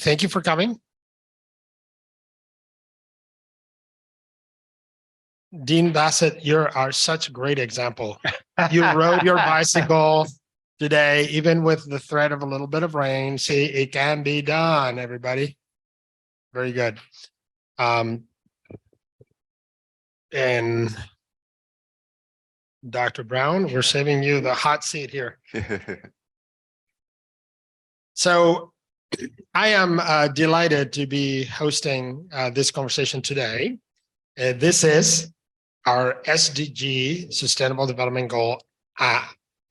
thank you for coming. Dean Bassett, you are such a great example. You rode your bicycle today, even with the threat of a little bit of rain. See, it can be done, everybody. Very good. And Dr. Brown, we're saving you the hot seat here. So I am delighted to be hosting this conversation today. This is our SDG, Sustainable Development Goal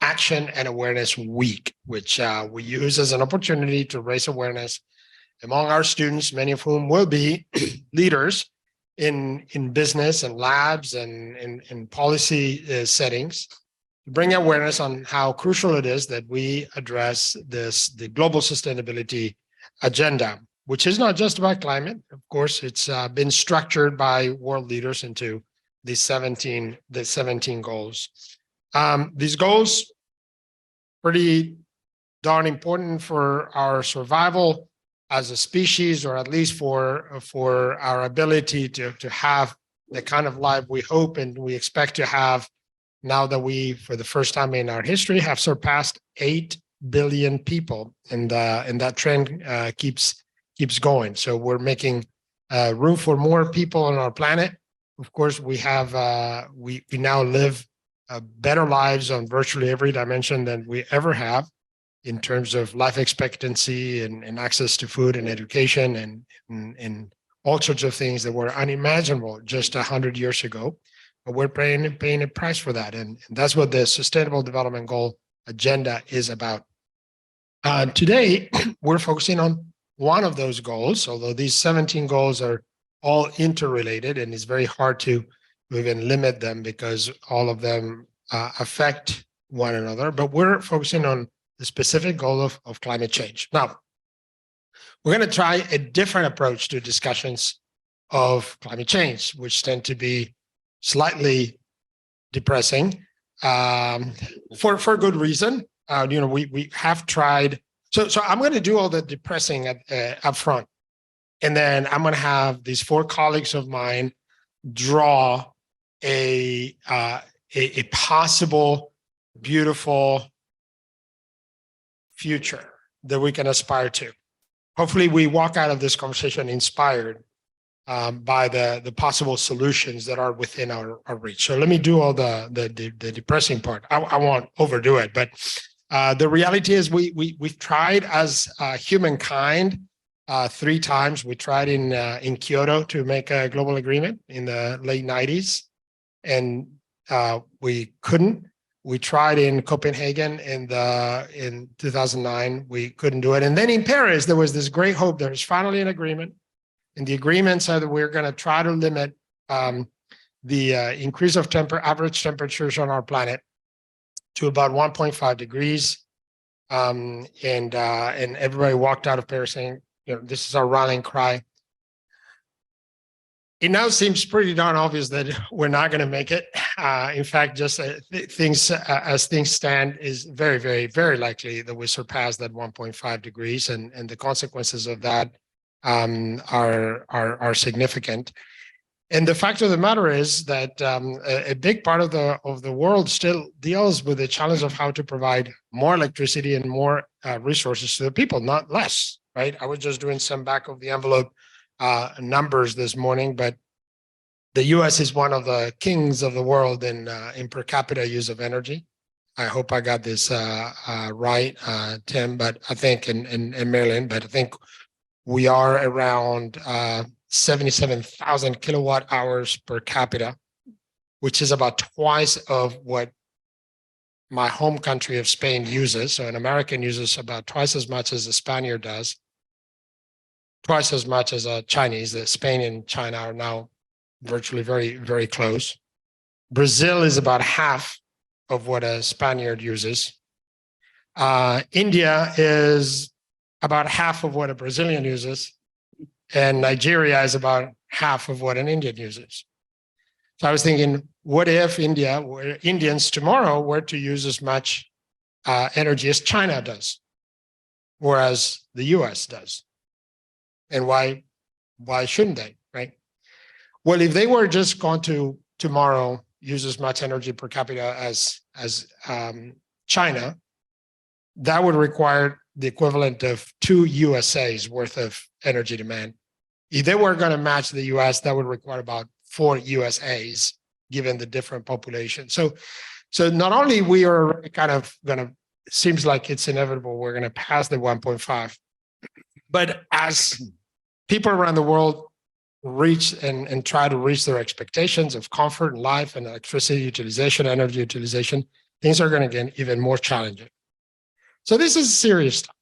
Action and Awareness Week, which we use as an opportunity to raise awareness among our students, many of whom will be leaders in business and labs and in policy settings, to bring awareness on how crucial it is that we address the global sustainability agenda, which is not just about climate. Of course, it's been structured by world leaders into the 17 goals. These goals pretty darn important for our survival as a species, or at least for our ability to have the kind of life we hope and we expect to have now that we, for the first time in our history, have surpassed 8 billion people, and that trend keeps going. So we're making room for more people on our planet. Of course, we have we now live better lives on virtually every dimension than we ever have, in terms of life expectancy and access to food and education and all sorts of things that were unimaginable just 100 years ago. But we're paying a price for that. And that's what the Sustainable Development Goal agenda is about. Today, we're focusing on one of those goals, although these 17 goals are all interrelated, and it's very hard to even limit them because all of them affect one another. But we're focusing on the specific goal of climate change. Now, we're going to try a different approach to discussions of climate change, which tend to be slightly depressing for good reason. We have tried. So I'm going to do all the depressing up front, and then I'm going to have these 4 colleagues of mine draw a possible beautiful future that we can aspire to. Hopefully, we walk out of this conversation inspired by the possible solutions that are within our reach. So let me do all the depressing part. I won't overdo it, but the reality is we've tried as humankind 3 times. We tried in Kyoto to make a global agreement in the late 90s, and we couldn't. We tried in Copenhagen in 2009. We couldn't do it. And then in Paris, there was this great hope. There was finally an agreement. And the agreement said that we're going to try to limit the increase of average temperatures on our planet to about 1.5 degrees. And everybody walked out of Paris saying, this is our rallying cry. It now seems pretty darn obvious that we're not going to make it. In fact, just as things stand, is very, very, very likely that we surpass that 1.5 degrees, and the consequences of that are significant. And the fact of the matter is that a big part of the world still deals with the challenge of how to provide more electricity and more resources to the people, not less. Right? I was just doing some back of the envelope numbers this morning, but the U.S. is one of the kings of the world in per capita use of energy. I hope I got this right, Tim, but I think, and Marilyn, but I think we are around 77,000 kilowatt hours per capita, which is about twice of what my home country of Spain uses. So an American uses about twice as much as a Spaniard does, twice as much as a Chinese. Spain and China are now virtually very, very close. Brazil is about half of what a Spaniard uses. India is about half of what a Brazilian uses. And Nigeria is about half of what an Indian uses. So I was thinking, what if Indians tomorrow were to use as much energy as China does, whereas the US does? And why shouldn't they, right? Well, if they were just going to tomorrow use as much energy per capita as China, that would require the equivalent of 2 USA's worth of energy demand. If they were going to match the US, that would require about 4 USA's, given the different population. So not only we are kind of going to, seems like it's inevitable, we're going to pass the 1.5, but as people around the world reach and try to reach their expectations of comfort and life and electricity utilization, energy utilization, things are going to get even more challenging. So this is serious stuff.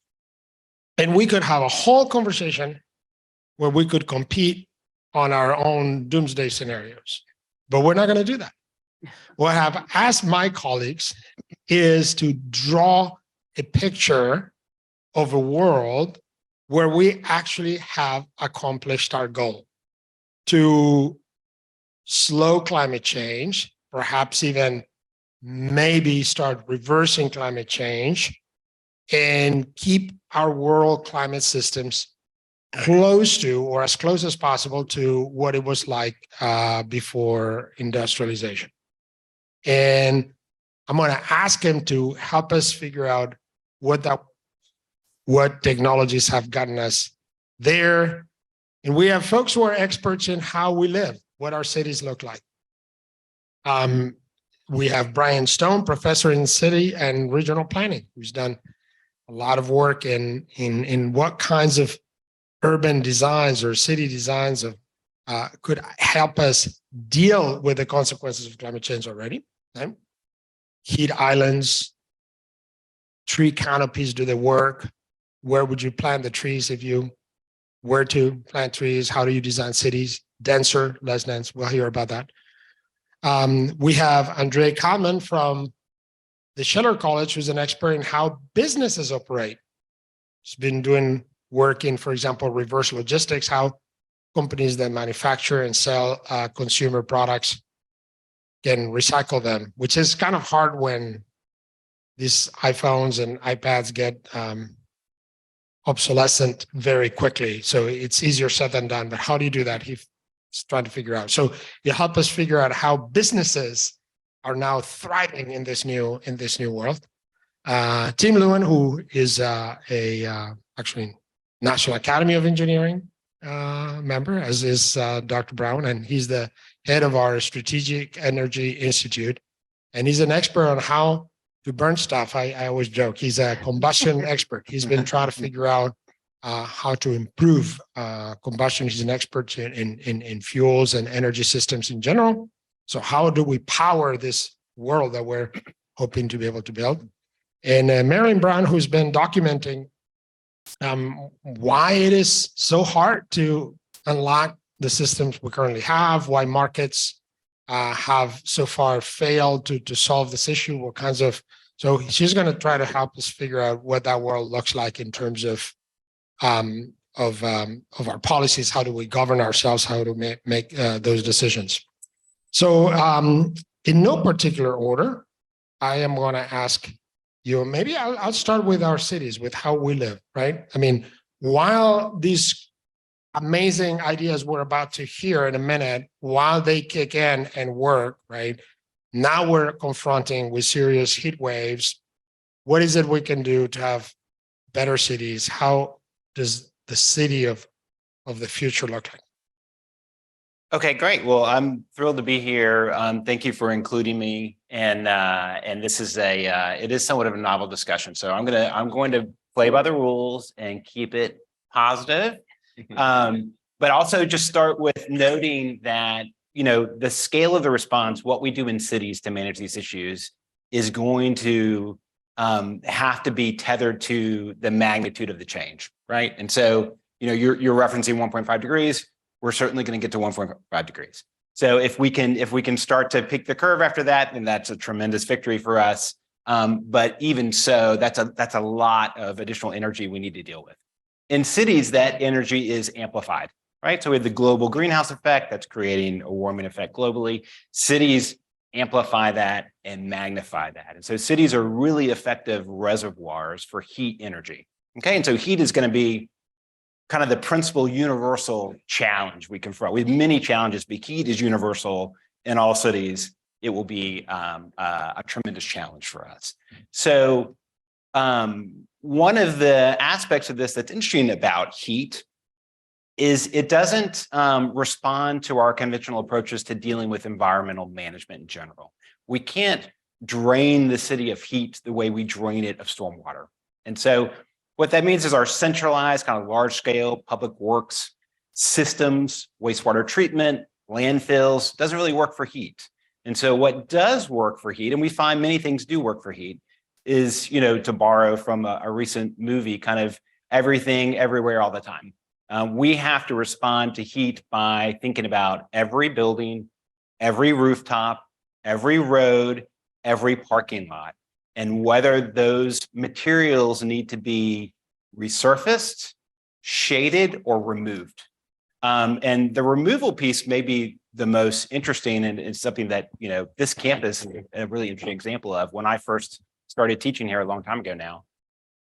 And we could have a whole conversation where we could compete on our own doomsday scenarios, but we're not going to do that. What I've asked my colleagues is to draw a picture of a world where we actually have accomplished our goal to slow climate change, perhaps even maybe start reversing climate change, and keep our world climate systems close to, or as close as possible to, what it was like before industrialization. And I'm going to ask him to help us figure out what technologies have gotten us there. And we have folks who are experts in how we live, what our cities look like. We have Brian Stone, professor in city and regional planning, who's done a lot of work in what kinds of urban designs or city designs could help us deal with the consequences of climate change already. Right? Heat islands, tree canopies do the work. Where would you plant the trees if you were to plant trees? How do you design cities? Denser, less dense? We'll hear about that. We have Andre Kalman from the Schiller College, who's an expert in how businesses operate. He's been doing work in, for example, reverse logistics, how companies that manufacture and sell consumer products can recycle them, which is kind of hard when these iPhones and iPads get obsolescent very quickly. So it's easier said than done, but how do you do that? He's trying to figure out. So you help us figure out how businesses are now thriving in this new world. Tim Lewin, who is actually National Academy of Engineering member, as is Dr. Brown, and he's the head of our Strategic Energy Institute, and he's an expert on how to burn stuff. I always joke he's a combustion expert. He's been trying to figure out how to improve combustion. He's an expert in fuels and energy systems in general. So how do we power this world that we're hoping to be able to build? And Marion Brown, who's been documenting why it is so hard to unlock the systems we currently have, why markets have so far failed to solve this issue, what kinds of, so she's going to try to help us figure out what that world looks like in terms of our policies. How do we govern ourselves? How to make those decisions? So in no particular order, I am going to ask you, maybe I'll start with our cities, with how we live, right? I mean, while these amazing ideas we're about to hear in a minute, while they kick in and work, right? Now we're confronting with serious heat waves. What is it we can do to have better cities? How does the city of the future look like? Okay, great. Well, I'm thrilled to be here. Thank you for including me. And this is it is somewhat of a novel discussion. So I'm going to play by the rules and keep it positive. But also just start with noting that, you know, the scale of the response, what we do in cities to manage these issues is going to have to be tethered to the magnitude of the change, right? And so, you know, you're referencing 1.5 degrees. We're certainly going to get to 1.5 degrees. So if we can start to pick the curve after that, then that's a tremendous victory for us. But even so, that's a lot of additional energy we need to deal with. In cities, that energy is amplified, right? So we have the global greenhouse effect that's creating a warming effect globally. Cities amplify that and magnify that. And so cities are really effective reservoirs for heat energy. Okay, and so heat is going to be kind of the principal universal challenge we confront. We have many challenges, but heat is universal in all cities. It will be a tremendous challenge for us. So one of the aspects of this that's interesting about heat is it doesn't respond to our conventional approaches to dealing with environmental management in general. We can't drain the city of heat the way we drain it of stormwater. And so what that means is our centralized kind of large scale public works systems, wastewater treatment, landfills, doesn't really work for heat. And so what does work for heat, and we find many things do work for heat, is, to borrow from a recent movie, kind of everything, everywhere, all the time. We have to respond to heat by thinking about every building, every rooftop, every road, every parking lot, and whether those materials need to be resurfaced, shaded, or removed. And the removal piece may be the most interesting, and it's something that, this campus is a really interesting example of. When I first started teaching here a long time ago now,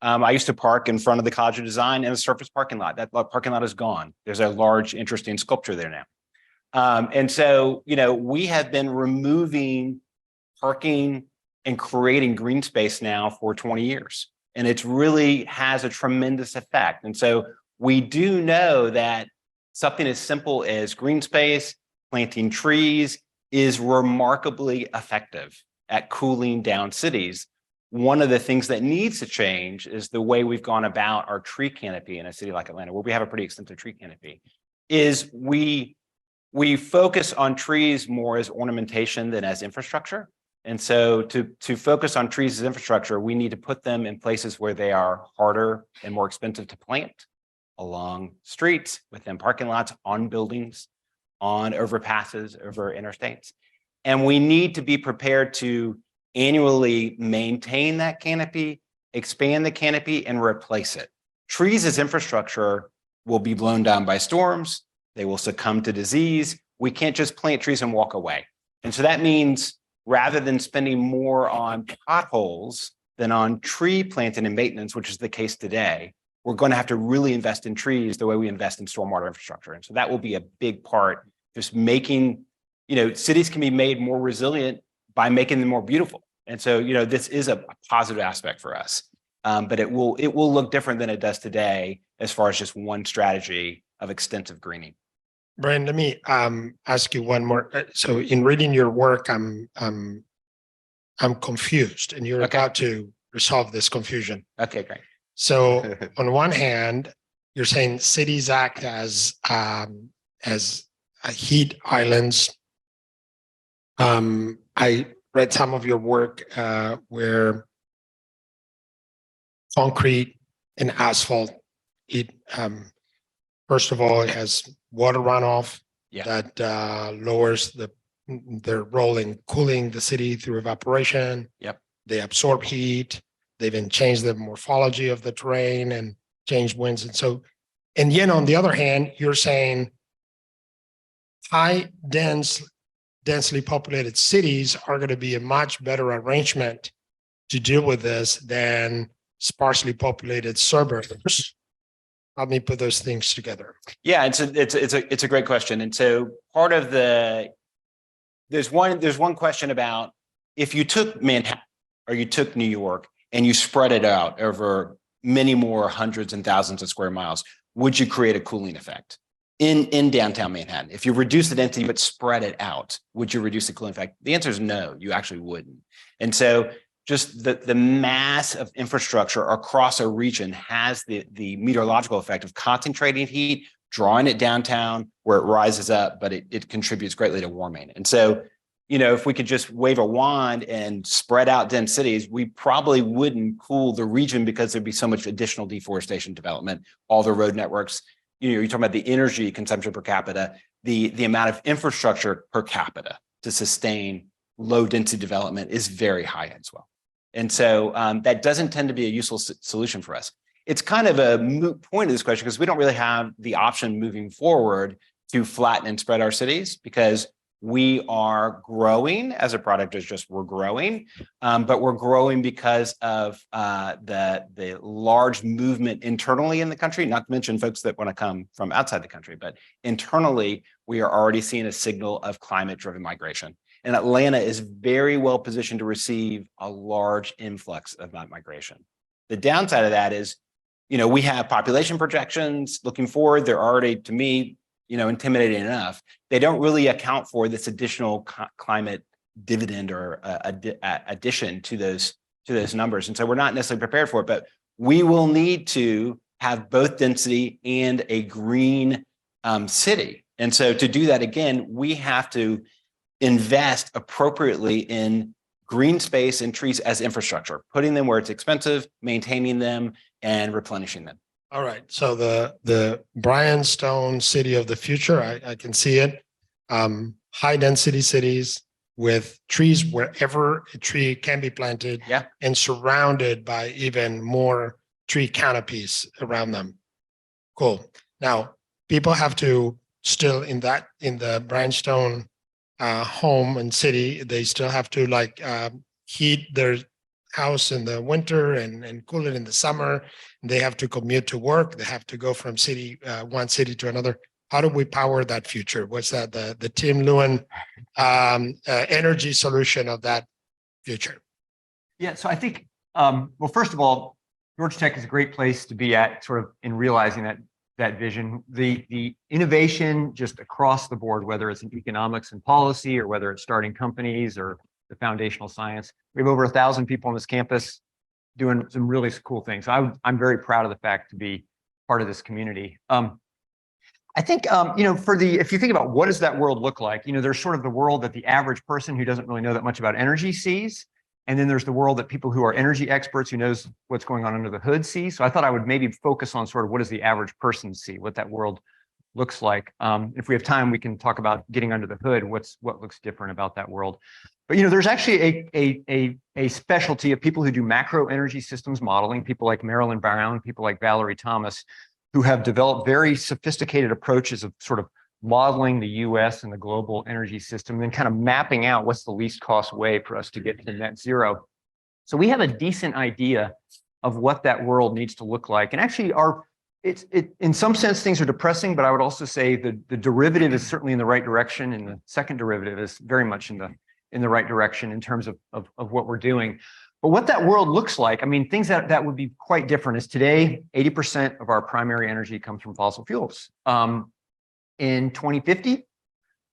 I used to park in front of the College of Design in a surface parking lot. That parking lot is gone. There's a large, interesting sculpture there now. And so, we have been removing parking and creating green space now for 20 years. And it really has a tremendous effect. And so we do know that something as simple as green space, planting trees, is remarkably effective at cooling down cities. One of the things that needs to change is the way we've gone about our tree canopy in a city like Atlanta, where we have a pretty extensive tree canopy, is we focus on trees more as ornamentation than as infrastructure. And so to focus on trees as infrastructure, we need to put them in places where they are harder and more expensive to plant, along streets, within parking lots, on buildings, on overpasses, over interstates. And we need to be prepared to annually maintain that canopy, expand the canopy, and replace it. Trees as infrastructure will be blown down by storms. They will succumb to disease. We can't just plant trees and walk away. And so that means rather than spending more on potholes than on tree planting and maintenance, which is the case today, we're going to have to really invest in trees the way we invest in stormwater infrastructure. And so that will be a big part, just making, cities can be made more resilient by making them more beautiful. And so, this is a positive aspect for us, but it will look different than it does today as far as just one strategy of extensive greening. Brian, let me ask you one more. So in reading your work, I'm confused, and you're about to resolve this confusion. Okay, great. So on one hand, you're saying cities act as heat islands. I read some of your work where concrete and asphalt, first of all, it has water runoff that lowers their role in cooling the city through evaporation. Yep. They absorb heat. They then change the morphology of the terrain and change winds. And so, and yet on the other hand, you're saying densely populated cities are going to be a much better arrangement to deal with this than sparsely populated suburbs. Help me put those things together. Yeah, it's a great question. And so part of there's one question about, if you took Manhattan or you took New York and you spread it out over many more hundreds and thousands of square miles, would you create a cooling effect in downtown Manhattan? If you reduce the density but spread it out, would you reduce the cooling effect? The answer is no, you actually wouldn't. And so just the mass of infrastructure across a region has the meteorological effect of concentrating heat, drawing it downtown where it rises up, but it contributes greatly to warming. And so, if we could just wave a wand and spread out dense cities, we probably wouldn't cool the region because there'd be so much additional deforestation development, all the road networks. You're talking about the energy consumption per capita, the amount of infrastructure per capita to sustain low density development is very high as well. And so that doesn't tend to be a useful solution for us. It's kind of a moot point of this question because we don't really have the option moving forward to flatten and spread our cities, because we are growing as a product is just we're growing, but we're growing because of the large movement internally in the country, not to mention folks that want to come from outside the country, but internally, we are already seeing a signal of climate-driven migration. And Atlanta is very well positioned to receive a large influx of that migration. The downside of that is, we have population projections looking forward. They're already, to me, intimidating enough. They don't really account for this additional climate dividend or addition to those numbers. And so we're not necessarily prepared for it, but we will need to have both density and a green city. And so to do that, again, we have to invest appropriately in green space and trees as infrastructure, putting them where it's expensive, maintaining them, and replenishing them. All right. So the Bryanstone city of the future, I can see it. High density cities with trees wherever a tree can be planted. Yeah. And surrounded by even more tree canopies around them. Cool. Now, people have to still in the Bryanstone home and city, they still have to heat their house in the winter and cool it in the summer. They have to commute to work. They have to go from one city to another. How do we power that future? What's that? The Tim Lewin energy solution of that future? Yeah, so I think, well, first of all, Georgia Tech is a great place to be at, sort of in realizing that vision. The innovation just across the board, whether it's in economics and policy, or whether it's starting companies or the foundational science. We have over 1,000 people on this campus doing some really cool things. I'm very proud of the fact to be part of this community. I think, if you think about what does that world look like, there's sort of the world that the average person who doesn't really know that much about energy sees. And then there's the world that people who are energy experts who knows what's going on under the hood see. So I thought I would maybe focus on sort of what does the average person see, what that world looks like. If we have time, we can talk about getting under the hood, what looks different about that world. But there's actually a specialty of people who do macro energy systems modeling, people like Marilyn Brown, people like Valerie Thomas, who have developed very sophisticated approaches of sort of modeling the US and the global energy system, and then kind of mapping out what's the least cost way for us to get to net zero. So we have a decent idea of what that world needs to look like. And actually in some sense, things are depressing, but I would also say the derivative is certainly in the right direction, and the second derivative is very much in the right direction in terms of what we're doing. But what that world looks like, I mean, things that would be quite different is today, 80% of our primary energy comes from fossil fuels. In 2050,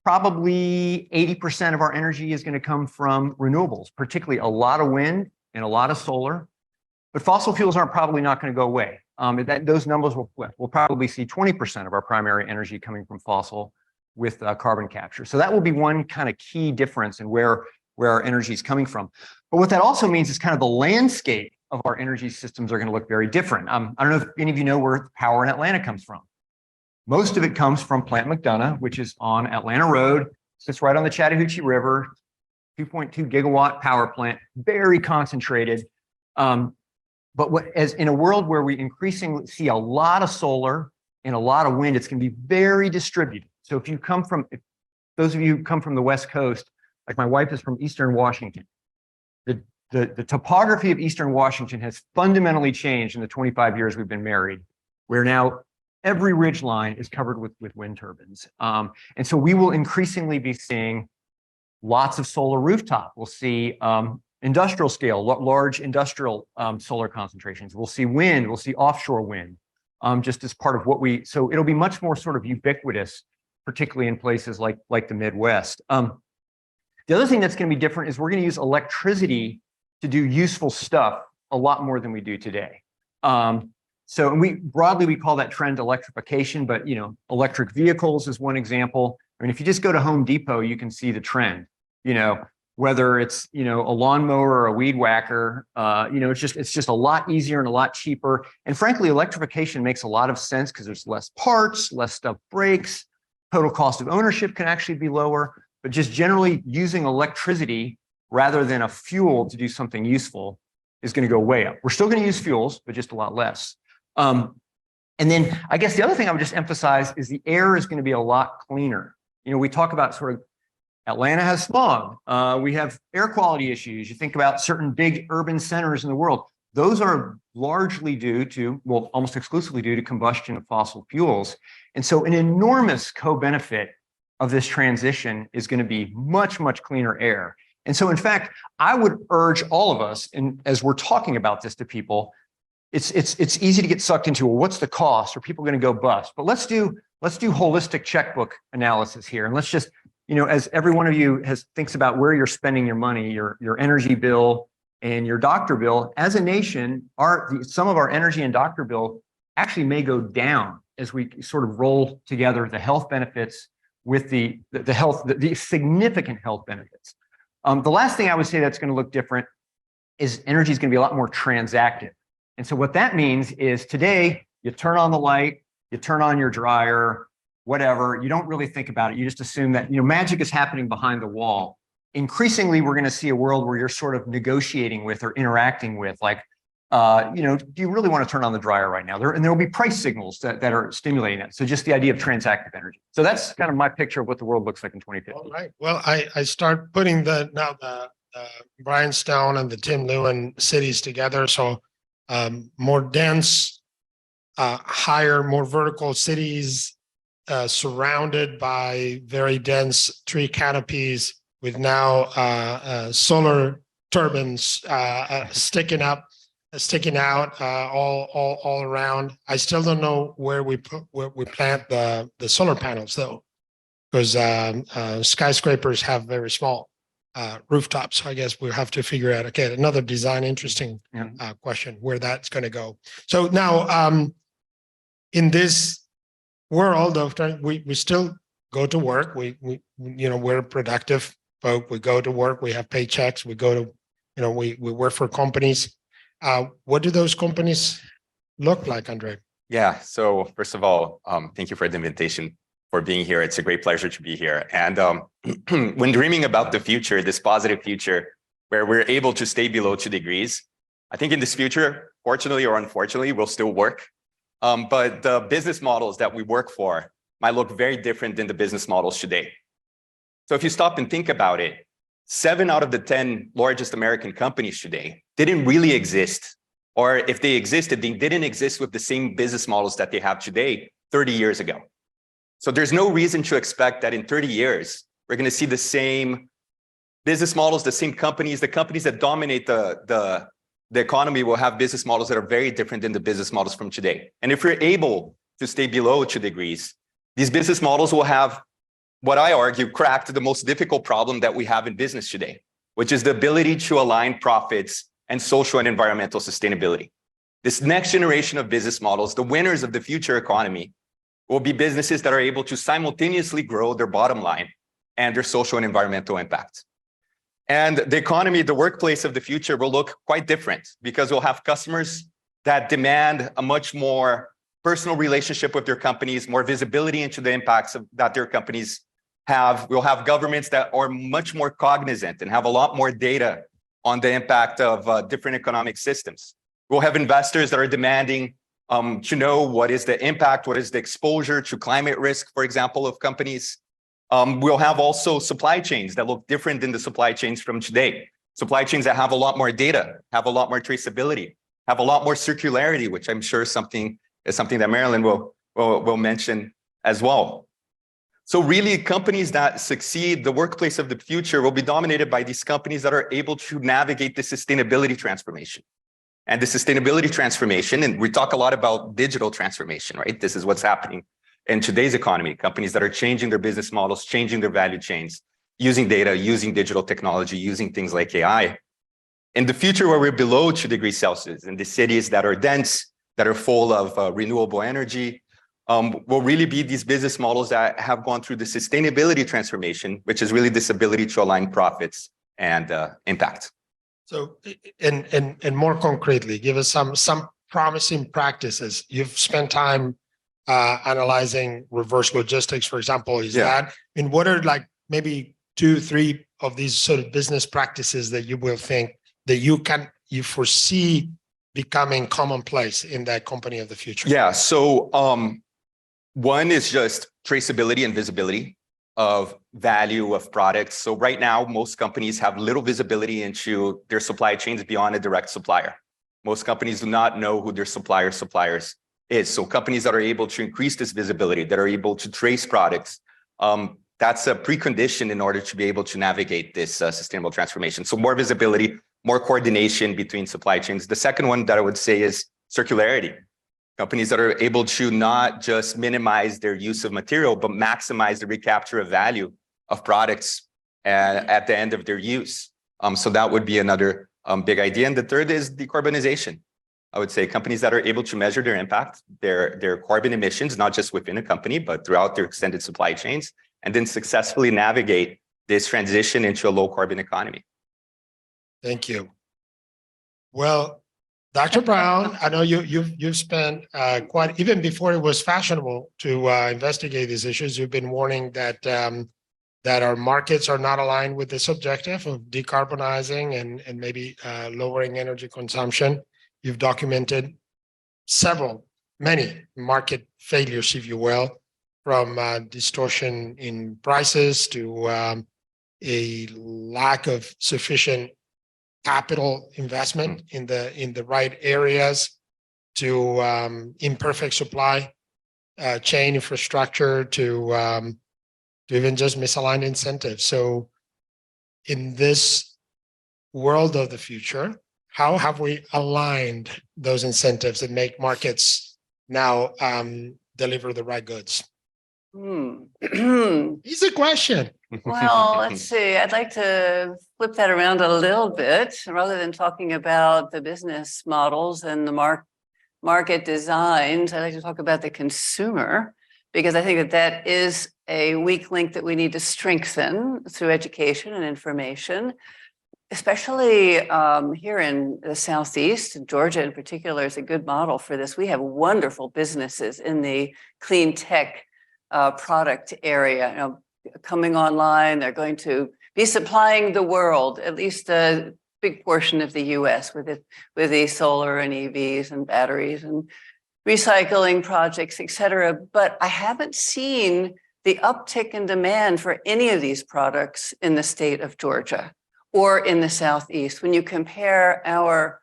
probably 80% of our energy is going to come from renewables, particularly a lot of wind and a lot of solar. But fossil fuels aren't probably not going to go away. Those numbers will flip. We'll probably see 20% of our primary energy coming from fossil with carbon capture. So that will be one kind of key difference in where our energy is coming from. But what that also means is kind of the landscape of our energy systems are going to look very different. I don't know if any of you know where power in Atlanta comes from. Most of it comes from Plant McDonough, which is on Atlanta Road, sits right on the Chattahoochee River, 2.2 gigawatt power plant, very concentrated. But as in a world where we increasingly see a lot of solar and a lot of wind, it's going to be very distributed. So if those of you who come from the West Coast, like my wife is from Eastern Washington, the topography of Eastern Washington has fundamentally changed in the 25 years we've been married, where now every ridge line is covered with wind turbines. And so we will increasingly be seeing lots of solar rooftop. We'll see industrial scale, large industrial solar concentrations. We'll see wind, we'll see offshore wind, just as part of so it'll be much more sort of ubiquitous, particularly in places like the Midwest. The other thing that's going to be different is we're going to use electricity to do useful stuff a lot more than we do today. So we broadly call that trend electrification, but electric vehicles is one example. I mean, if you just go to Home Depot, you can see the trend. Whether it's a lawnmower or a weed whacker, it's just a lot easier and a lot cheaper. And frankly, electrification makes a lot of sense because there's less parts, less stuff breaks, total cost of ownership can actually be lower. But just generally using electricity rather than a fuel to do something useful is going to go way up. We're still going to use fuels, but just a lot less. And then I guess the other thing I would just emphasize is the air is going to be a lot cleaner. We talk about sort of Atlanta has smog. We have air quality issues. You think about certain big urban centers in the world. Those are largely due to, well, almost exclusively due to combustion of fossil fuels. And so an enormous co-benefit of this transition is going to be much, much cleaner air. And so, in fact, I would urge all of us, and as we're talking about this to people, it's easy to get sucked into, well, what's the cost? Are people going to go bust? But let's do holistic checkbook analysis here, and let's just, as every one of you thinks about where you're spending your money, your energy bill and your doctor bill. As a nation, some of our energy and doctor bill actually may go down as we sort of roll together the health benefits with the significant health benefits. The last thing I would say that's going to look different is energy is going to be a lot more transactive. And so what that means is today you turn on the light, you turn on your dryer, whatever, you don't really think about it. You just assume that, magic is happening behind the wall. Increasingly, we're going to see a world where you're sort of negotiating with or interacting with, like, do you really want to turn on the dryer right now? And there will be price signals that are stimulating it. So just the idea of transactive energy. So that's kind of my picture of what the world looks like in 2050. All right. Well, I start putting the Brian Stone and the Tim Lewin cities together. So more dense, higher, more vertical cities surrounded by very dense tree canopies with now solar turbines sticking out all around. I still don't know where we plant the solar panels though, because skyscrapers have very small rooftops. So I guess we'll have to figure out, okay, another design interesting question where that's going to go. So now in this world of we still go to work. We're productive, but we go to work. We have paychecks. We go to we work for companies. What do those companies look like, Andre? Yeah. So first of all, thank you for the invitation, for being here. It's a great pleasure to be here. And when dreaming about the future, this positive future where we're able to stay below 2 degrees, I think in this future, fortunately or unfortunately, we'll still work. But the business models that we work for might look very different than the business models today. So if you stop and think about it, 7 out of the 10 largest American companies today didn't really exist. Or if they existed, they didn't exist with the same business models that they have today 30 years ago. So there's no reason to expect that in 30 years, we're going to see the same business models, the same companies, the companies that dominate the economy will have business models that are very different than the business models from today. And if we're able to stay below 2 degrees, these business models will have, what I argue, cracked the most difficult problem that we have in business today, which is the ability to align profits and social and environmental sustainability. This next generation of business models, the winners of the future economy, will be businesses that are able to simultaneously grow their bottom line and their social and environmental impact. And the economy, the workplace of the future will look quite different because we'll have customers that demand a much more personal relationship with their companies, more visibility into the impacts that their companies have. We'll have governments that are much more cognizant and have a lot more data on the impact of different economic systems. We'll have investors that are demanding to know what is the impact, what is the exposure to climate risk, for example, of companies. We'll have also supply chains that look different than the supply chains from today. Supply chains that have a lot more data, have a lot more traceability, have a lot more circularity, which I'm sure is something that Marilyn will mention as well. So really, companies that succeed, the workplace of the future will be dominated by these companies that are able to navigate the sustainability transformation. And the sustainability transformation, and we talk a lot about digital transformation, right? This is what's happening in today's economy. Companies that are changing their business models, changing their value chains, using data, using digital technology, using things like AI. In the future where we're below 2 degrees Celsius, in the cities that are dense, that are full of renewable energy, will really be these business models that have gone through the sustainability transformation, which is really this ability to align profits and impact. So, and more concretely, give us some promising practices. You've spent time analyzing reverse logistics, for example. Is that, and what are like maybe 2, 3 of these sort of business practices that you will think that you foresee becoming commonplace in that company of the future? Yeah. So one is just traceability and visibility. of value of products. So right now, most companies have little visibility into their supply chains beyond a direct supplier. Most companies do not know who their suppliers is. So companies that are able to increase this visibility, that are able to trace products, that's a precondition in order to be able to navigate this sustainable transformation. So more visibility, more coordination between supply chains. The second one that I would say is circularity. Companies that are able to not just minimize their use of material, but maximize the recapture of value of products at the end of their use. So that would be another big idea. And the third is decarbonization. I would say companies that are able to measure their impact, their carbon emissions, not just within a company, but throughout their extended supply chains, and then successfully navigate this transition into a low carbon economy. Thank you. Well, Dr. Brown, I know you've spent quite, even before it was fashionable to investigate these issues, you've been warning that that our markets are not aligned with this objective of decarbonizing and maybe lowering energy consumption. You've documented many market failures, if you will, from distortion in prices to a lack of sufficient capital investment in the right areas, to imperfect supply chain infrastructure, to even just misaligned incentives. So in this world of the future, how have we aligned those incentives that make markets now deliver the right goods? Easy question. Well, let's see. I'd like to flip that around a little bit. Rather than talking about the business models and the market designs, I'd like to talk about the consumer, because I think that that is a weak link that we need to strengthen through education and information, especially here in the Southeast. Georgia in particular is a good model for this. We have wonderful businesses in the clean tech product area. You know, coming online, they're going to be supplying the world, at least a big portion of the US with the solar and EVs and batteries and recycling projects, et cetera. But I haven't seen the uptick in demand for any of these products in the state of Georgia or in the Southeast. When you compare our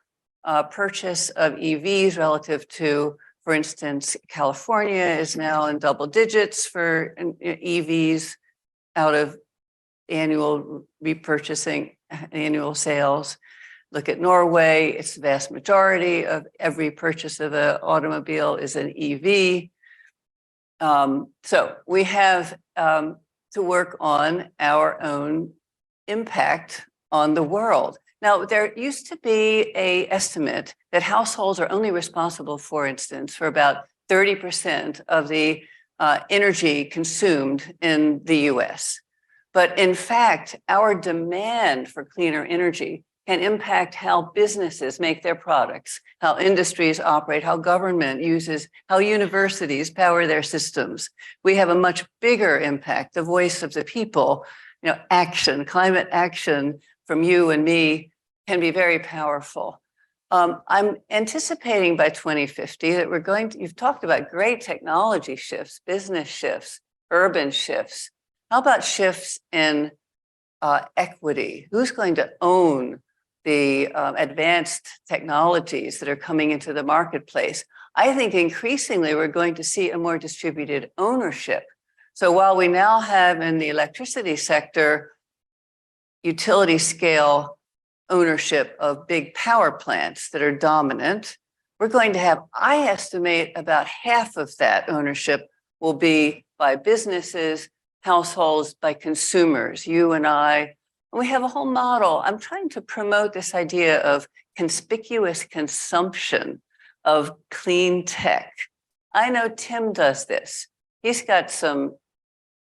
purchase of EVs relative to, for instance, California is now in double digits for EVs out of annual repurchasing, annual sales. Look at Norway, it's the vast majority of every purchase of an automobile is an EV. So we have to work on our own impact on the world. Now, there used to be an estimate that households are only responsible, for instance, for about 30% of the energy consumed in the US. But in fact, our demand for cleaner energy can impact how businesses make their products, how industries operate, how government uses, how universities power their systems. We have a much bigger impact. The voice of the people, you know, action, climate action from you and me can be very powerful. I'm anticipating by 2050 that we're going to, you've talked about great technology shifts, business shifts, urban shifts. How about shifts in equity? Who's going to own the advanced technologies that are coming into the marketplace? I think increasingly we're going to see a more distributed ownership. So while we now have in the electricity sector utility scale ownership of big power plants that are dominant, we're going to have, I estimate, about half of that ownership will be by businesses, households, by consumers, you and I. And we have a whole model. I'm trying to promote this idea of conspicuous consumption of clean tech. I know Tim does this. He's got some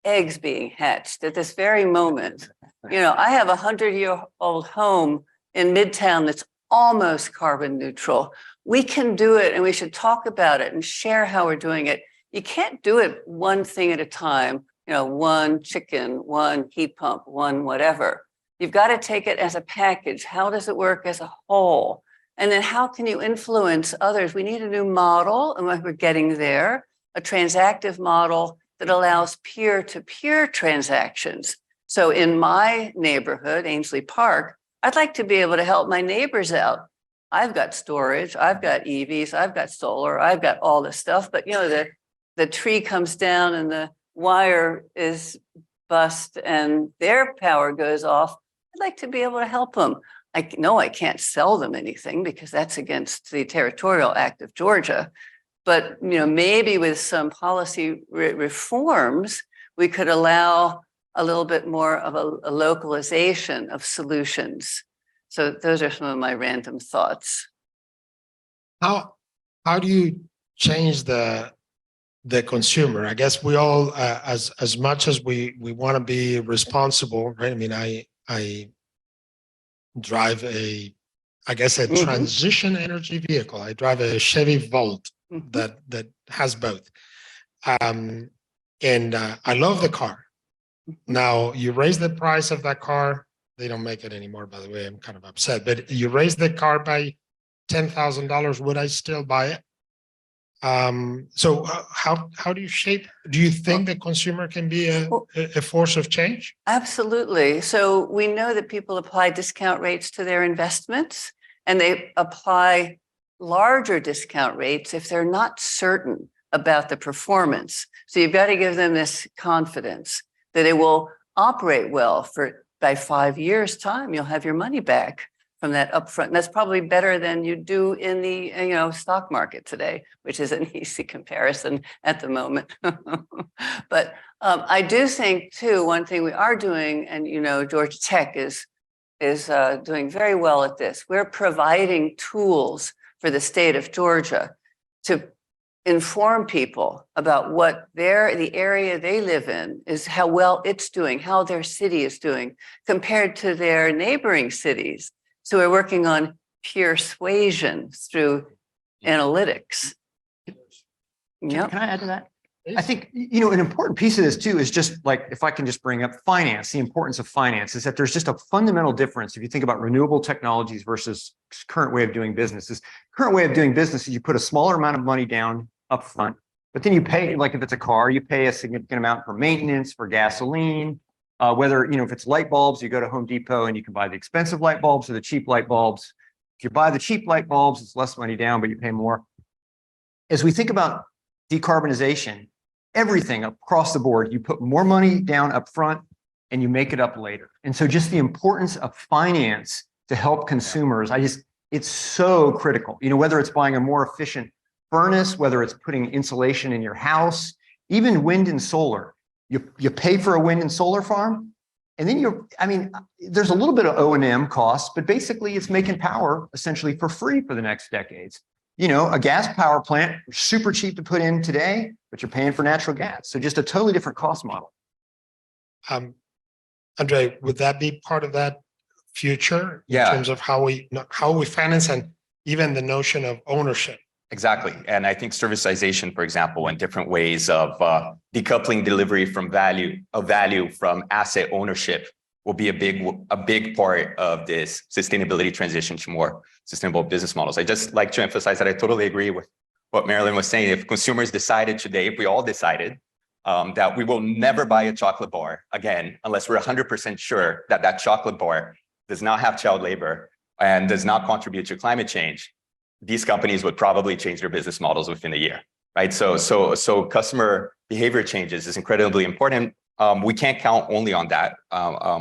eggs being hatched at this very moment. You know, I have a 100-year-old home in Midtown that's almost carbon neutral. We can do it, and we should talk about it and share how we're doing it. You can't do it one thing at a time, you know, one chicken, one heat pump, one whatever. You've got to take it as a package. How does it work as a whole? And then how can you influence others? We need a new model, and we're getting there, a transactive model that allows peer-to-peer transactions. So in my neighborhood, Ainsley Park, I'd like to be able to help my neighbors out. I've got storage, I've got EVs, I've got solar, I've got all this stuff, but the tree comes down and the wire is bust and their power goes off. I'd like to be able to help them. I know I can't sell them anything because that's against the Territorial Act of Georgia. But maybe with some policy reforms, we could allow a little bit more of a localization of solutions. So those are some of my random thoughts. How do you change the consumer? I guess we all, as much as we want to be responsible, right? I mean, I drive a transition energy vehicle. I drive a Chevy Volt that has both. And I love the car. Now you raise the price of that car. They don't make it anymore, by the way. I'm kind of upset, but you raise the car by $10,000. Would I still buy it? So how do you shape? Do you think the consumer can be a force of change? Absolutely. So we know that people apply discount rates to their investments, and they apply larger discount rates if they're not certain about the performance. So you've got to give them this confidence that it will operate well by 5 years' time. You'll have your money back from that upfront. And that's probably better than you do in the stock market today, which is an easy comparison at the moment. But I do think too, one thing we are doing, and Georgia Tech is doing very well at this. We're providing tools for the state of Georgia to inform people about what the area they live in is, how well it's doing, how their city is doing compared to their neighboring cities. So we're working on persuasion through analytics. Can I add to that? I think, an important piece of this too is just like, if I can just bring up finance, the importance of finance is that there's just a fundamental difference. If you think about renewable technologies versus current way of doing business, current way of doing business is you put a smaller amount of money down up front, but then you pay, like if it's a car, you pay a significant amount for maintenance, for gasoline, whether, if it's light bulbs, you go to Home Depot and you can buy the expensive light bulbs or the cheap light bulbs. If you buy the cheap light bulbs, it's less money down, but you pay more. As we think about decarbonization, everything across the board, you put more money down up front and you make it up later. And so just the importance of finance to help consumers, it's so critical, whether it's buying a more efficient furnace, whether it's putting insulation in your house, even wind and solar. You pay for a wind and solar farm, and then there's a little bit of O&M costs, but basically it's making power essentially for free for the next decades. A gas power plant, super cheap to put in today, but you're paying for natural gas. So just a totally different cost model. Andre, would that be part of that future in Yeah. terms of how we finance and even the notion of ownership? Exactly. And I think servicization, for example, and different ways of decoupling delivery from value from asset ownership will be a big part of this sustainability transition to more sustainable business models. I just like to emphasize that I totally agree with what Marilyn was saying. If consumers decided today, if we all decided that we will never buy a chocolate bar again, unless we're 100% sure that that chocolate bar does not have child labor and does not contribute to climate change, these companies would probably change their business models within a year, right? So customer behavior changes is incredibly important. We can't count only on that.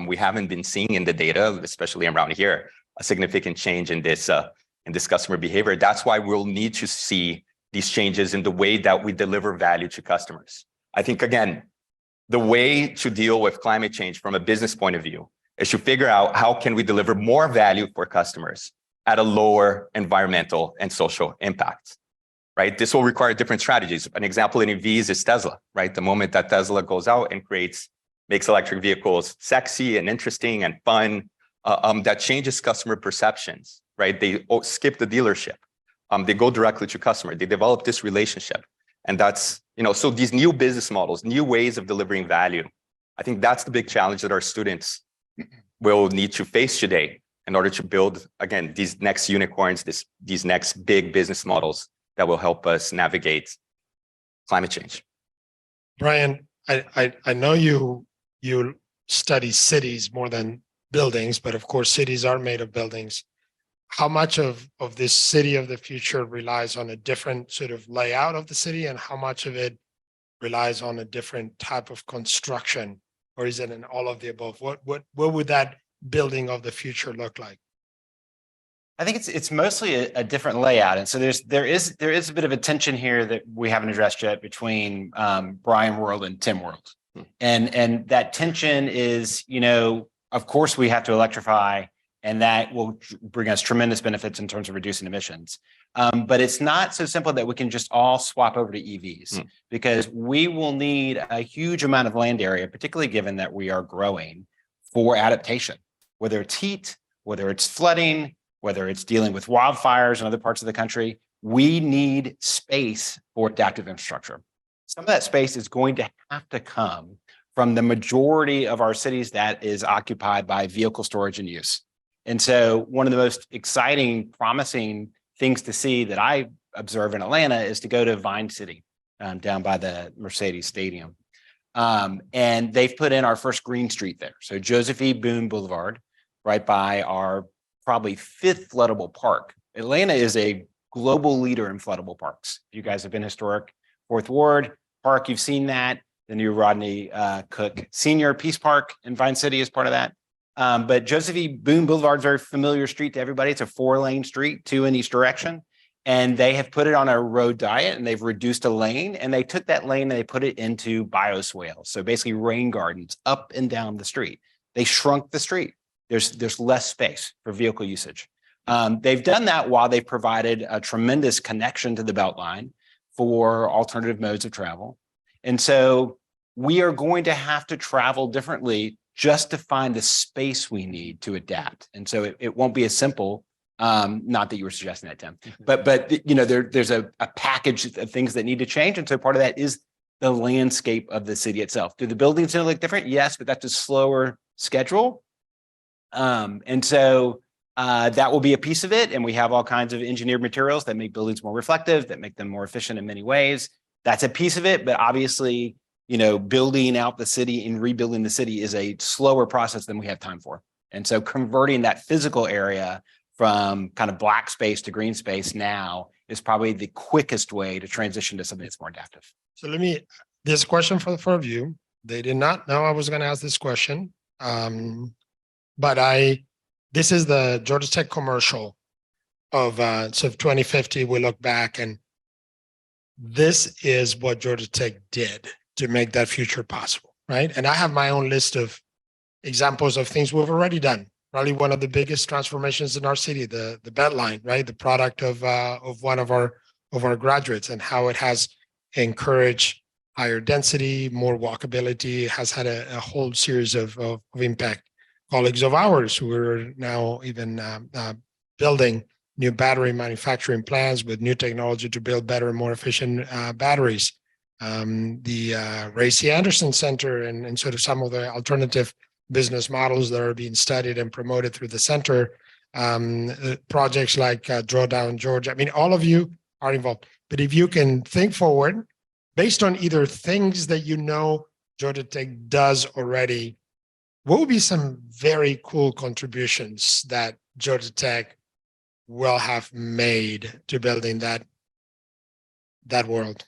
We haven't been seeing in the data, especially around here, a significant change in this customer behavior. That's why we'll need to see these changes in the way that we deliver value to customers. I think, again, the way to deal with climate change from a business point of view is to figure out how can we deliver more value for customers at a lower environmental and social impact, right? This will require different strategies. An example in EVs is Tesla, right? The moment that Tesla goes out and makes electric vehicles sexy and interesting and fun, that changes customer perceptions, right? They skip the dealership. They go directly to customer. They develop this relationship. And that's, so these new business models, new ways of delivering value, I think that's the big challenge that our students will need to face today in order to build, again, these next unicorns, these next big business models that will help us navigate climate change. Brian, I know you study cities more than buildings, but of course, cities are made of buildings. How much of this city of the future relies on a different sort of layout of the city, and how much of it relies on a different type of construction, or is it in all of the above? What would that building of the future look like? I think it's mostly a different layout. And so there is a bit of a tension here that we haven't addressed yet between Brian World and Tim World. And that tension is, of course, we have to electrify, and that will bring us tremendous benefits in terms of reducing emissions. But it's not so simple that we can just all swap over to EVs, because we will need a huge amount of land area, particularly given that we are growing, for adaptation, whether it's heat, whether it's flooding, whether it's dealing with wildfires in other parts of the country. We need space for adaptive infrastructure. Some of that space is going to have to come from the majority of our cities that is occupied by vehicle storage and use. And so one of the most exciting, promising things to see that I observe in Atlanta is to go to Vine City down by the Mercedes Stadium. And they've put in our first green street there. So Joseph E. Boone Boulevard, right by our probably 5th floodable park. Atlanta is a global leader in floodable parks. You guys have been historic 4th Ward Park, you've seen that. The new Rodney Cook Senior Peace Park in Vine City is part of that. But Joseph E. Boone Boulevard is a very familiar street to everybody. It's a 4-lane street, 2 in each direction. And they have put it on a road diet, and they've reduced a lane, and they took that lane and they put it into bioswales. So basically rain gardens up and down the street. They shrunk the street. There's less space for vehicle usage. They've done that while they've provided a tremendous connection to the Beltline for alternative modes of travel. And so we are going to have to travel differently just to find the space we need to adapt. And so it won't be as simple, not that you were suggesting that, Tim, but there's a package of things that need to change. And so part of that is the landscape of the city itself. Do the buildings look different? Yes, but that's a slower schedule. And so that will be a piece of it. And we have all kinds of engineered materials that make buildings more reflective, that make them more efficient in many ways. That's a piece of it. But obviously, building out the city and rebuilding the city is a slower process than we have time for. And so converting that physical area from kind of black space to green space now is probably the quickest way to transition to something that's more adaptive. So this question for the 4 of you. They did not know I was going to ask this question. But this is the Georgia Tech commercial of 2050. We look back, and this is what Georgia Tech did to make that future possible, right? And I have my own list of examples of things we've already done. Probably one of the biggest transformations in our city, the Beltline, right? The product of one of our graduates, and how it has encouraged higher density, more walkability, has had a whole series of impact. Colleagues of ours who are now even building new battery manufacturing plants with new technology to build better and more efficient batteries. The Ray C. Anderson Center and sort of some of the alternative business models that are being studied and promoted through the center. Projects like Drawdown Georgia. I mean, all of you are involved. But if you can think forward, based on either things that Georgia Tech does already, what would be some very cool contributions that Georgia Tech will have made to building that world?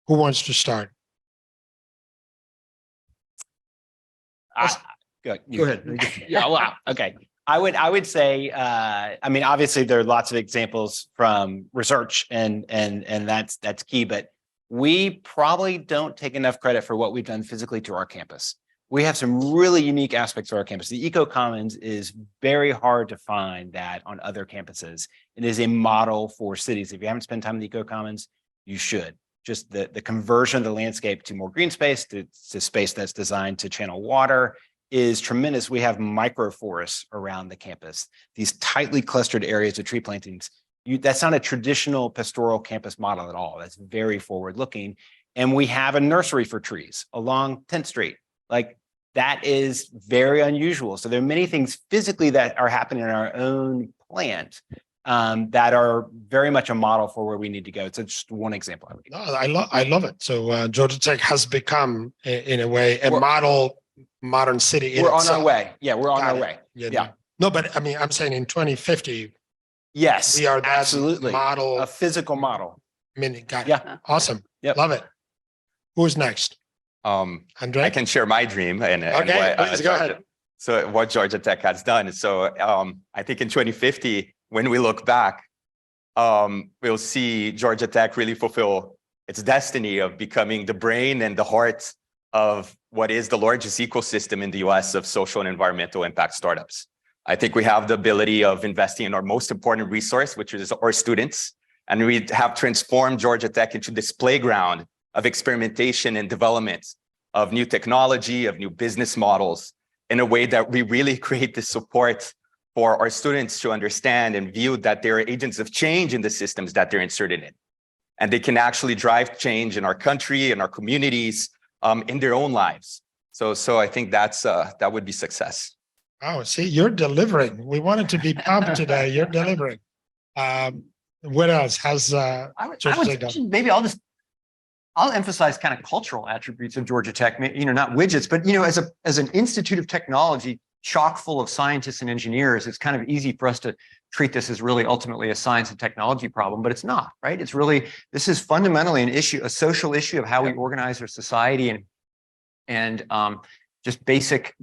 Who wants to start? Go ahead. Yeah, wow. Okay. I would say, obviously there are lots of examples from research and that's key, but we probably don't take enough credit for what we've done physically to our campus. We have some really unique aspects of our campus. The Eco Commons is very hard to find that on other campuses. It is a model for cities. If you haven't spent time in the Eco Commons, you should. Just the conversion of the landscape to more green space, to space that's designed to channel water is tremendous. We have microforests around the campus, these tightly clustered areas of tree plantings. That's not a traditional pastoral campus model at all. That's very forward looking. And we have a nursery for trees along 10th Street. Like, that is very unusual. So there are many things physically that are happening in our own plant that are very much a model for where we need to go. So just one example. I would give. No, I love it. So Georgia Tech has become, in a way, a We're- model modern city. in We're on our itself. way. Yeah, we're on Got our it. way. You Yeah. know? No, but I mean, I'm saying in 2050, Yes, we are that absolutely. model. A physical model. I mean, got it. Yeah. Awesome. Yep. Love it. Who's next? I Andre? can share my dream and Okay, what, please go ahead. Georgia- so what Georgia Tech has done. So I think in 2050, when we look back, we'll see Georgia Tech really fulfill its destiny of becoming the brain and the heart of what is the largest ecosystem in the US of social and environmental impact startups. I think we have the ability of investing in our most important resource, which is our students. And we have transformed Georgia Tech into this playground of experimentation and development of new technology, of new business models, in a way that we really create the support for our students to understand and view that they're agents of change in the systems that they're inserted in. And they can actually drive change in our country, in our communities, in their own lives. So I think that would be success. Oh, see, you're delivering. We wanted to be pumped today. You're delivering. What else has I Georgia would Tech done? maybe I'll emphasize kind of cultural attributes of Georgia Tech, not widgets, but, as an institute of technology, chock full of scientists and engineers, it's kind of easy for us to treat this as really ultimately a science and technology problem, but it's not, right? This is fundamentally an issue, a social issue of how we organize our society and just basic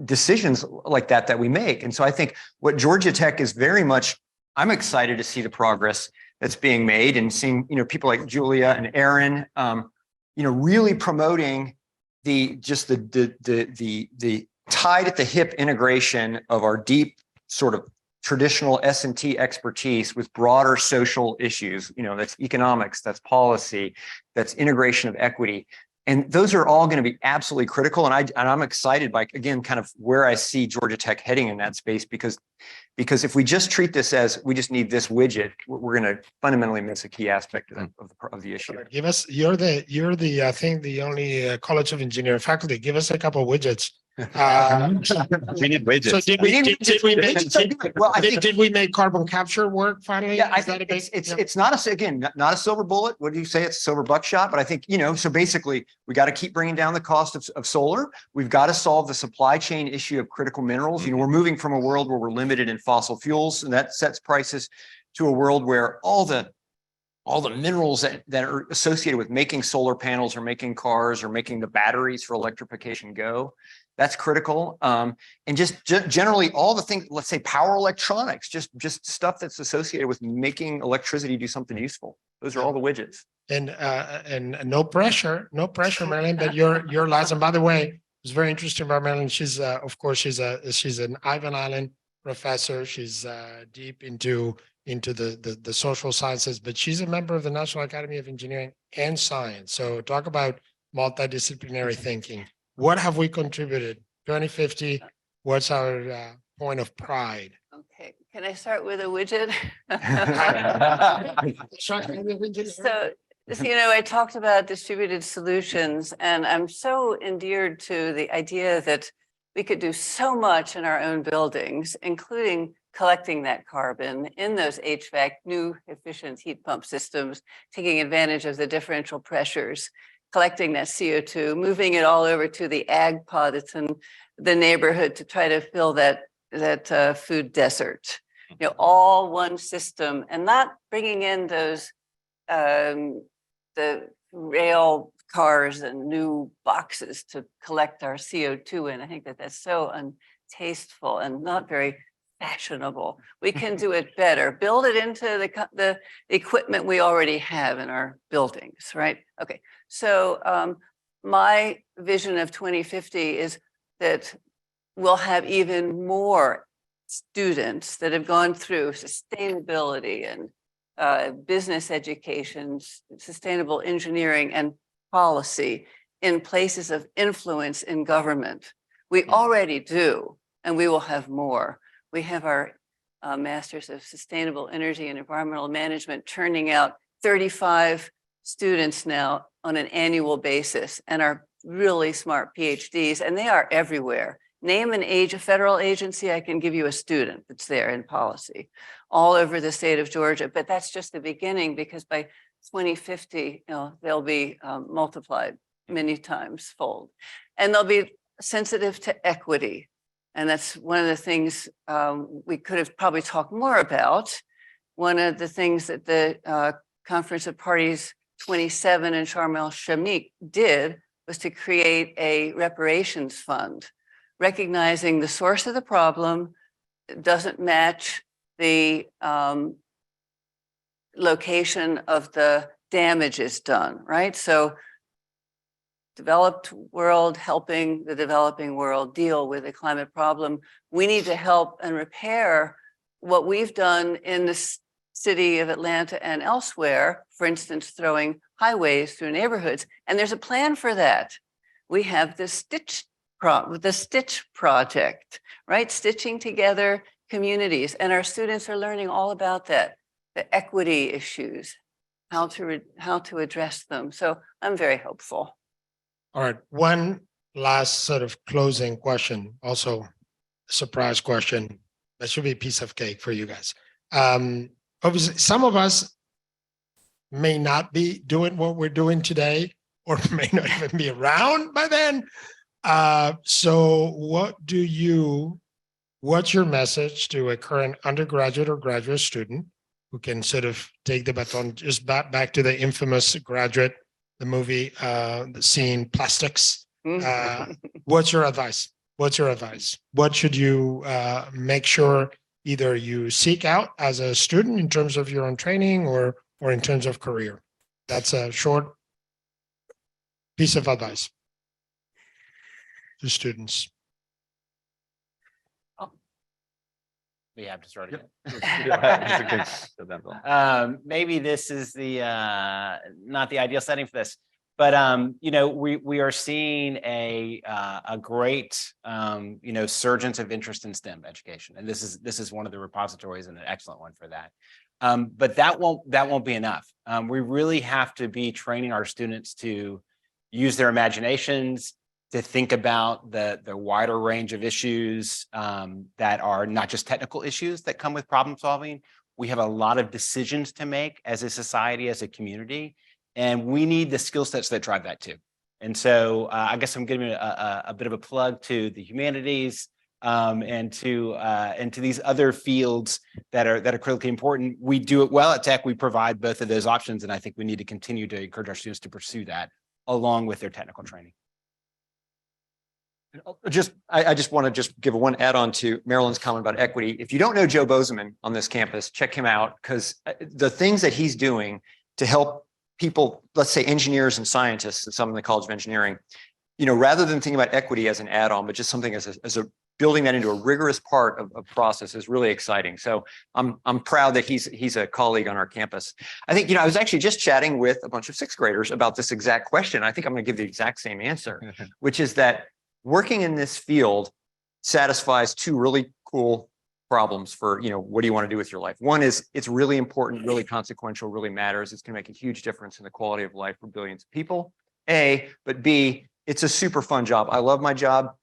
decisions like that we make. And so I think what Georgia Tech is very much, I'm excited to see the progress that's being made and seeing, people like Julia and Aaron, really promoting the tied at the hip integration of our deep sort of traditional S&T expertise with broader social issues, that's economics, that's policy, that's integration of equity. And those are all going to be absolutely critical. And I'm excited by, again, kind of where I see Georgia Tech heading in that space, because if we just treat this as we just need this widget, we're going to fundamentally miss a key aspect of the issue. Give us, you're the I think the only College of Engineering faculty. Give us a couple of widgets. We need widgets. So did we make carbon capture work finally? Yeah, I Is that think a big- it's not not a silver bullet. What do you say? It's a silver buckshot. But I think, so basically we got to keep bringing down the cost of solar. We've got to solve the supply chain issue of critical minerals. We're moving from a world where we're limited in fossil fuels, and that sets prices, to a world where all the minerals that are associated with making solar panels or making cars or making the batteries for electrification go. That's critical. And just generally all the things, let's say power electronics, just stuff that's associated with making electricity do something useful. Those are all the widgets. And no pressure, Marilyn, but you're last. And by the way, it's very interesting about Marilyn. She's of course she's an Ivan Island professor. She's deep into the social sciences, but she's a member of the National Academy of Engineering and Science. So talk about multidisciplinary thinking. What have we contributed? 2050, what's our point of pride? Okay, can I start with a widget? So, I talked about distributed solutions, and I'm so endeared to the idea that we could do so much in our own buildings, including collecting that carbon in those HVAC, new efficient heat pump systems, taking advantage of the differential pressures, collecting that CO2, moving it all over to the ag pod that's in the neighborhood to try to fill that food desert. All one system, and not bringing in those the rail cars and new boxes to collect our CO2 in. I think that's so untasteful and not very fashionable. We can do it better. Build it into the equipment we already have in our buildings, right? Okay. So my vision of 2050 is that we'll have even more students that have gone through sustainability and business education, sustainable engineering and policy in places of influence in government. We already do, and we will have more. We have our Masters of Sustainable Energy and Environmental Management churning out 35 students now on an annual basis, and are really smart PhDs, and they are everywhere. name a federal agency, I can give you a student that's there in policy all over the state of Georgia. But that's just the beginning, because by 2050, they'll be multiplied many times fold. And they'll be sensitive to equity. And that's one of the things we could have probably talked more about. One of the things that the Conference of Parties 27 in Sharm el-Sheikh did was to create a reparations fund, recognizing the source of the problem doesn't match the location of the damages done, right? So developed world helping the developing world deal with the climate problem. We need to help and repair what we've done in the city of Atlanta and elsewhere, for instance, throwing highways through neighborhoods. And there's a plan for that. We have the Stitch project, right? Stitching together communities. And our students are learning all about that, the equity issues, how to address them. So I'm very hopeful. All right, one last sort of closing question, also a surprise question. That should be a piece of cake for you guys. Obviously, some of us may not be doing what we're doing today, or may not even be around by then. So what's your message to a current undergraduate or graduate student who can sort of take the baton just back to the infamous Graduate, the movie, the scene, plastics? What's your advice? What's your advice? What should you make sure either you seek out as a student in terms of your own training or in terms of career? That's a short piece of advice to students. We have to start again. Yep. Maybe this is the not the ideal setting for this, but we are seeing a great surgence of interest in STEM education, and this is one of the repositories and an excellent one for that. But that won't be enough. We really have to be training our students to use their imaginations, to think about the wider range of issues that are not just technical issues that come with problem solving. We have a lot of decisions to make as a society, as a community, and we need the skill sets that drive that too. And so I guess I'm giving a bit of a plug to the humanities and to these other fields that are critically important. We do it well at Tech. We provide both of those options, and I think we need to continue to encourage our students to pursue that along with their technical training. I just want to give one add-on to Marilyn's comment about equity. If you don't know Joe Bozeman on this campus, check him out, because the things that he's doing to help people, let's say engineers and scientists and some in the College of Engineering, rather than thinking about equity as an add-on, but just something as a building that into a rigorous part of process is really exciting. So I'm proud that he's a colleague on our campus. I think, I was actually just chatting with a bunch of sixth graders about this exact question. I think I'm going to give the exact same answer, which is that working in this field satisfies two really cool problems for, what do you want to do with your life? One is it's really important, really consequential, really matters. It's going to make a huge difference in the quality of life for billions of people. A, but B, it's a super fun job. I love my job.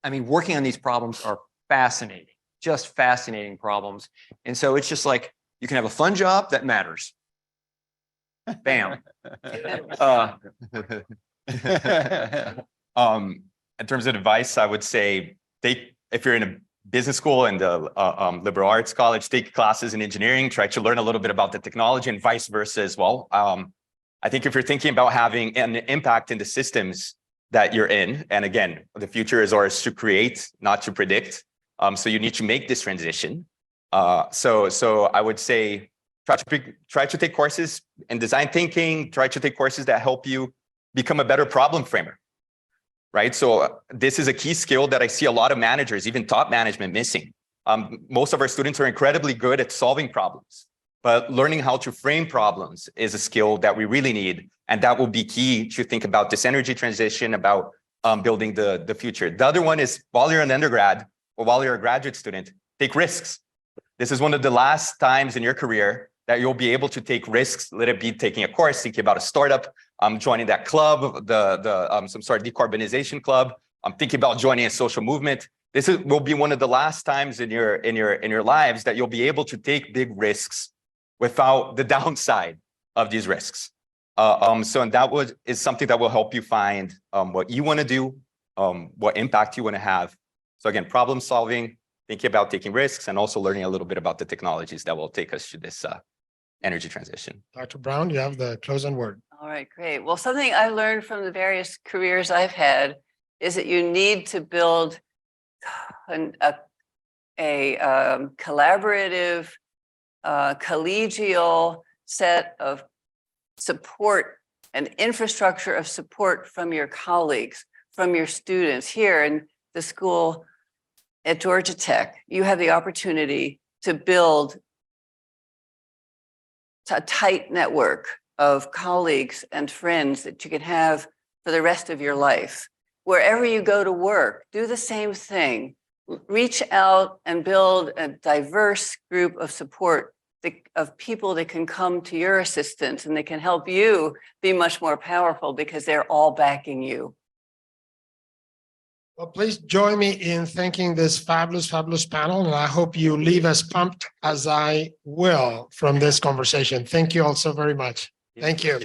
I mean, working on these problems are fascinating, just fascinating problems. And so it's just like, you can have a fun job that matters. Bam. In terms of advice, I would say if you're in a business school and a liberal arts college, take classes in engineering, try to learn a little bit about the technology and vice versa as well. I think if you're thinking about having an impact in the systems that you're in, and again, the future is ours to create, not to predict. So you need to make this transition. So I would say, try to take courses in design thinking, try to take courses that help you become a better problem framer. Right. So this is a key skill that I see a lot of managers, even top management, missing. Most of our students are incredibly good at solving problems, but learning how to frame problems is a skill that we really need. And that will be key to think about this energy transition, about building the future. The other one is, while you're an undergrad or while you're a graduate student, take risks. This is one of the last times in your career that you'll be able to take risks, let it be taking a course, thinking about a startup, joining that club, some sort of decarbonization club, thinking about joining a social movement, will be one of the last times in your lives that you'll be able to take big risks without the downside of these risks. And that is something that will help you find what you want to do, what impact you want to have. So again, problem solving, thinking about taking risks, and also learning a little bit about the technologies that will take us through this energy transition. Dr. Brown, you have the closing word. All right, great. Well, something I learned from the various careers I've had is that you need to build a collaborative, collegial set of support and infrastructure of support from your colleagues, from your students. Here in the school at Georgia Tech, you have the opportunity to build a tight network of colleagues and friends that you can have for the rest of your life. Wherever you go to work, do the same thing. Reach out and build a diverse group of support of people that can come to your assistance and that can help you be much more powerful because they're all backing you. Well, please join me in thanking this fabulous, fabulous panel, and I hope you leave as pumped as I will from this conversation. Thank you all so very much. Thank you.